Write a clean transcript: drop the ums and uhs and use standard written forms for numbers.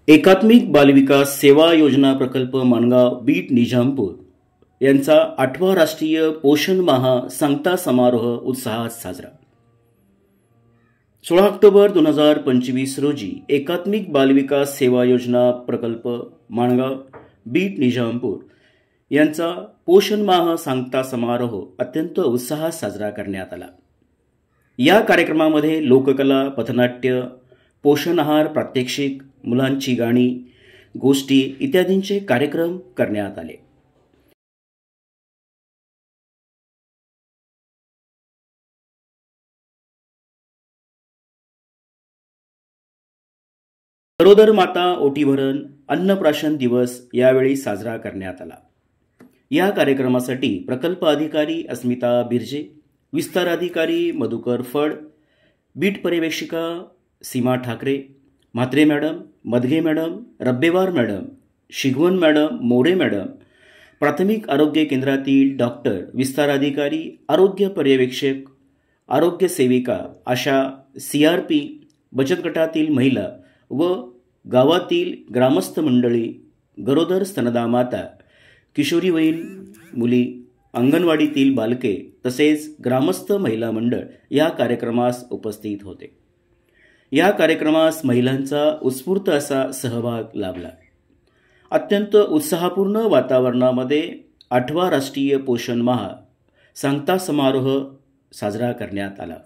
एकात्मिक बालविकास सेवा योजना प्रकल्प माणगाव बीट निजामपूर यांचा 8वा राष्ट्रीय पोषण माह सांगता समारोह उत्साहात साजरा। 16 ऑक्टोबर 2025 रोजी एकात्मिक बालविकास सेवा योजना प्रकल्प माणगाव बीट निजामपूर यांचा पोषण माह सांगता समारोह अत्यंत उत्साहात साजरा करण्यात आला। या कार्यक्रमामध्ये लोककला, पथनाट्य, पोषण आहार प्रात्यक्षिक, मुलांची गाणी, गोष्टी इत्यादींचे कार्यक्रम करण्यात आले। गरोदर माता ओटीभरण अन्नप्राशन दिवस यावेळी साजरा करण्यात आला। या कार्यक्रमासाठी प्रकल्प अधिकारी अस्मिता बिर्जे, विस्तार अधिकारी मधुकर फड, बीट पर्यवेक्षिका Seema Thakare, Mhatre madam, Madge madam, Rabbewar madam, Shigwan madam, More madam, प्राथमिक आरोग्य केंद्रातील डॉक्टर, विस्तार अधिकारी, आरोग्य पर्यवेक्षक, आरोग्य सेविका, आशा, CRP, बचत गटातील महिला व गावातील ग्रामस्थ मंडळी, गरोदर स्तनदा माता, किशोरीवयीन मुली, अंगणवाडीतील बालके तसेच ग्रामस्थ महिला मंडळ या कार्यक्रमास उपस्थित होते। या कार्यक्रमास महिलांचा उत्स्फूर्त असा सहभाग लाभला। अत्यंत उत्साहपूर्ण वातावरणामध्ये 8वा राष्ट्रीय पोषण माह सांगता समारोह साजरा करण्यात आला।